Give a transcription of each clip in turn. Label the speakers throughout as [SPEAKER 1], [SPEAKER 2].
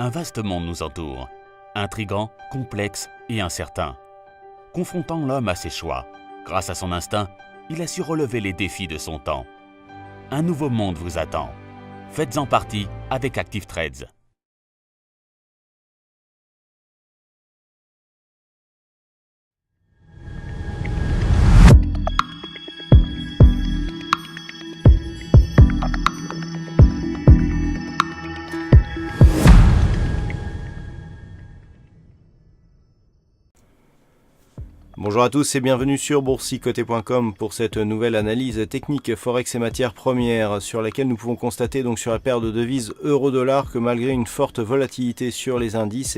[SPEAKER 1] Un vaste monde nous entoure, intrigant, complexe et incertain. Confrontant l'homme à ses choix, grâce à son instinct, il a su relever les défis de son temps. Un nouveau monde vous attend. Faites-en partie avec Active Trades.
[SPEAKER 2] Bonjour à tous et bienvenue sur boursicoté.com pour cette nouvelle analyse technique Forex et matières premières sur laquelle nous pouvons constater donc sur la paire de devises euro-dollar que malgré une forte volatilité sur les indices,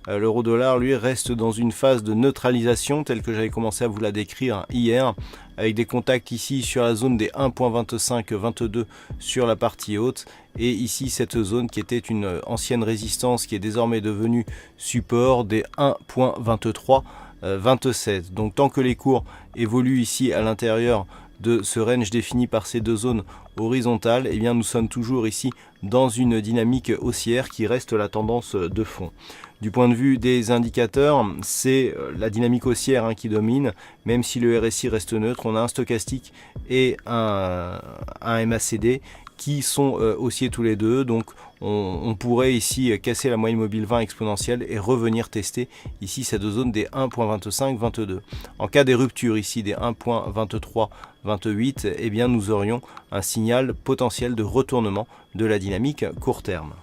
[SPEAKER 2] l'euro-dollar lui reste dans une phase de neutralisation telle que j'avais commencé à vous la décrire hier, avec des contacts ici sur la zone des 1.2522 sur la partie haute et ici cette zone qui était une ancienne résistance qui est désormais devenue support des 1.23 27. Donc tant que les cours évoluent ici à l'intérieur de ce range défini par ces deux zones horizontales, nous sommes toujours ici dans une dynamique haussière qui reste la tendance de fond. Du point de vue des indicateurs, c'est la dynamique haussière qui domine, même si le RSI reste neutre. On a un stochastique et un MACD qui sont haussiers tous les deux, donc on pourrait ici casser la moyenne mobile 20 exponentielle et revenir tester ici cette zone des 1.2522. En cas des ruptures ici des 1.2328, nous aurions un signal potentiel de retournement de la dynamique court terme.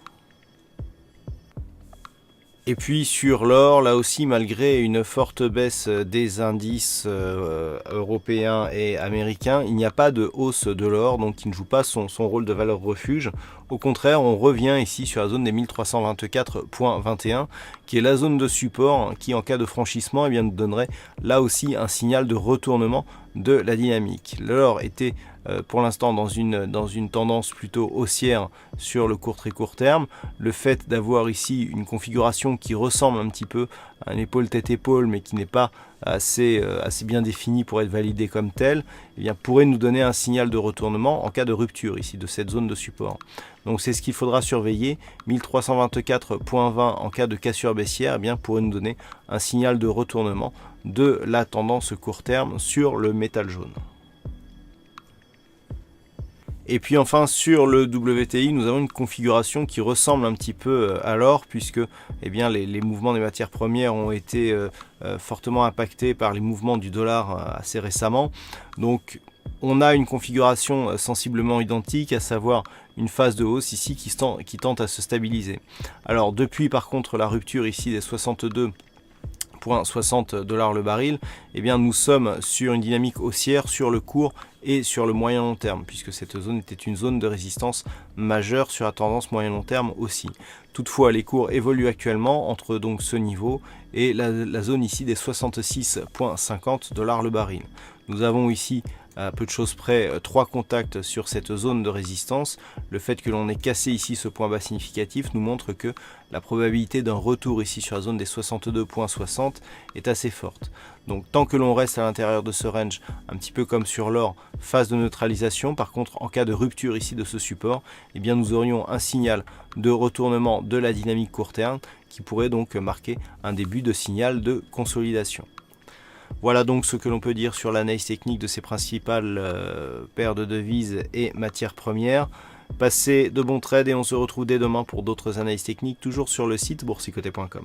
[SPEAKER 2] Et puis sur l'or, là aussi malgré une forte baisse des indices européens et américains, il n'y a pas de hausse de l'or, donc il ne joue pas son rôle de valeur refuge. Au contraire, on revient ici sur la zone des 1324.21 qui est la zone de support qui en cas de franchissement nous donnerait là aussi un signal de retournement de la dynamique. L'or était pour l'instant dans une tendance plutôt haussière sur le très court terme. Le fait d'avoir ici une configuration qui ressemble un petit peu à un épaule tête-épaule mais qui n'est pas assez bien définie pour être validée comme telle, pourrait nous donner un signal de retournement en cas de rupture ici de cette zone de support. Donc c'est ce qu'il faudra surveiller. 1324.20 en cas de cassure baissière pourrait nous donner un signal de retournement de la tendance court terme sur le métal jaune. Et puis enfin sur le WTI, nous avons une configuration qui ressemble un petit peu à l'or puisque les mouvements des matières premières ont été fortement impactés par les mouvements du dollar assez récemment. Donc on a une configuration sensiblement identique, à savoir une phase de hausse ici qui tente à se stabiliser. Alors depuis par contre la rupture ici des 62,60 $ le baril, nous sommes sur une dynamique haussière sur le court et sur le moyen long terme, puisque cette zone était une zone de résistance majeure sur la tendance moyen long terme aussi. Toutefois, les cours évoluent actuellement entre donc ce niveau et la zone ici des 66,50 $ le baril. Nous avons ici à peu de choses près 3 contacts sur cette zone de résistance. Le fait que l'on ait cassé ici ce point bas significatif nous montre que la probabilité d'un retour ici sur la zone des 62,60 est assez forte. Donc tant que l'on reste à l'intérieur de ce range, un petit peu comme sur l'or, phase de neutralisation. Par contre, en cas de rupture ici de ce support, nous aurions un signal de retournement de la dynamique court terme qui pourrait donc marquer un début de signal de consolidation. Voilà donc ce que l'on peut dire sur l'analyse technique de ces principales paires de devises et matières premières. Passez de bons trades et on se retrouve dès demain pour d'autres analyses techniques, toujours sur le site boursicoté.com.